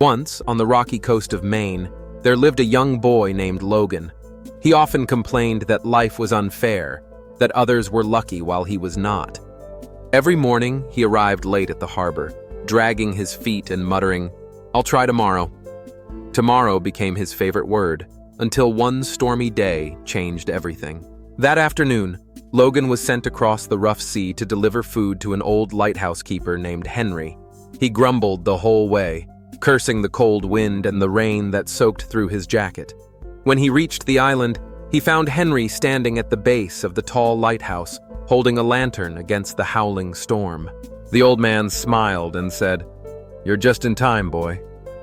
Once, on the rocky coast of Maine, there lived a young boy named Logan. He often complained that life was unfair, that others were lucky while he was not. Every morning, he arrived late at the harbor, dragging his feet and muttering, "I'll try tomorrow." Tomorrow became his favorite word, until one stormy day changed everything. That afternoon, Logan was sent across the rough sea to deliver food to an old lighthouse keeper named Henry. He grumbled the whole way, cursing the cold wind and the rain that soaked through his jacket. When he reached the island, he found Henry standing at the base of the tall lighthouse, holding a lantern against the howling storm. The old man smiled and said, "You're just in time, boy.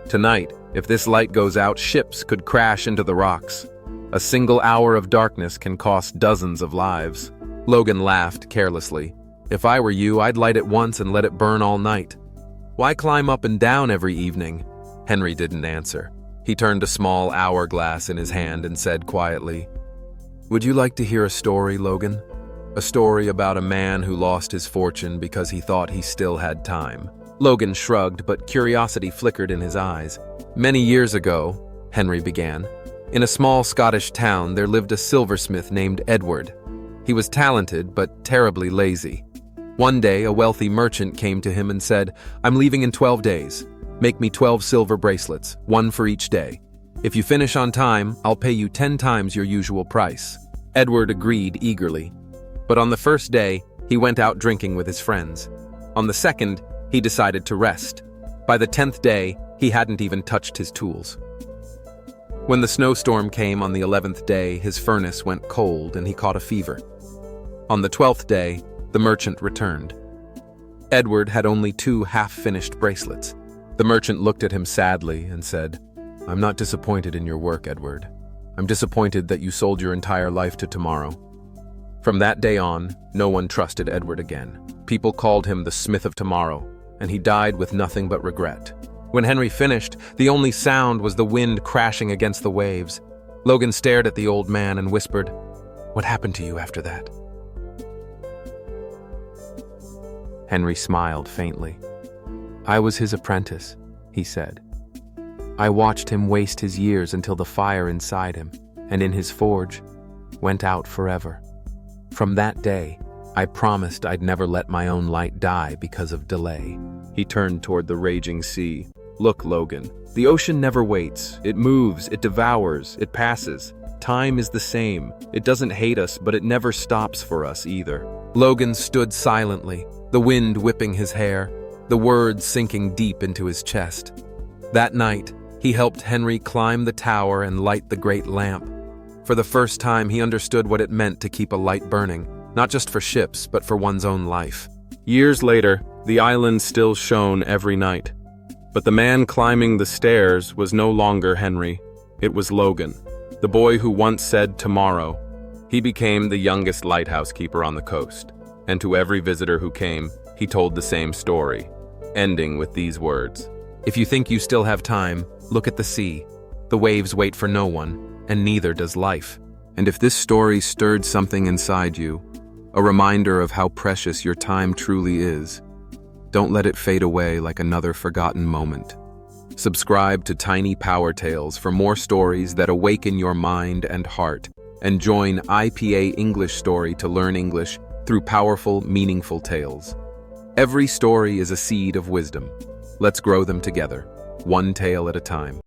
Tonight, if this light goes out, ships could crash into the rocks. A single hour of darkness can cost dozens of lives." Logan laughed carelessly. "If I were you, I'd light it once and let it burn all night. Why climb up and down every evening?" Henry didn't answer. He turned a small hourglass in his hand and said quietly, "Would you like to hear a story, Logan? A story about a man who lost his fortune because he thought he still had time." Logan shrugged, but curiosity flickered in his eyes. "Many years ago," Henry began, "in a small Scottish town there lived a silversmith named Edward. He was talented, but terribly lazy. One day, a wealthy merchant came to him and said, 'I'm leaving in 12 days. Make me 12 silver bracelets, one for each day. If you finish on time, I'll pay you 10 times your usual price.' Edward agreed eagerly. But on the first day, he went out drinking with his friends. On the second, he decided to rest. By the 10th day, he hadn't even touched his tools. When the snowstorm came on the 11th day, his furnace went cold and he caught a fever. On the 12th day, the merchant returned. Edward had only 2 half-finished bracelets. The merchant looked at him sadly and said, "I'm not disappointed in your work, Edward. I'm disappointed that you sold your entire life to tomorrow." From that day on, no one trusted Edward again. People called him the Smith of Tomorrow, and he died with nothing but regret. When Henry finished, the only sound was the wind crashing against the waves. Logan stared at the old man and whispered, "What happened to you after that?" Henry smiled faintly. "I was his apprentice," he said. "I watched him waste his years until the fire inside him, and in his forge, went out forever. From that day, I promised I'd never let my own light die because of delay." He turned toward the raging sea. "Look, Logan, the ocean never waits. It moves, it devours, it passes. Time is the same. It doesn't hate us, but it never stops for us either." Logan stood silently, the wind whipping his hair, the words sinking deep into his chest. That night, he helped Henry climb the tower and light the great lamp. For the first time, he understood what it meant to keep a light burning, not just for ships, but for one's own life. Years later, the island still shone every night. But the man climbing the stairs was no longer Henry. It was Logan, the boy who once said tomorrow. He became the youngest lighthouse keeper on the coast, and to every visitor who came, he told the same story, ending with these words: "If you think you still have time, look at the sea. The waves wait for no one, and neither does life." And if this story stirred something inside you, a reminder of how precious your time truly is, don't let it fade away like another forgotten moment. Subscribe to Tiny Power Tales for more stories that awaken your mind and heart, and join IPA English Story to learn English through powerful, meaningful tales. Every story is a seed of wisdom. Let's grow them together, one tale at a time.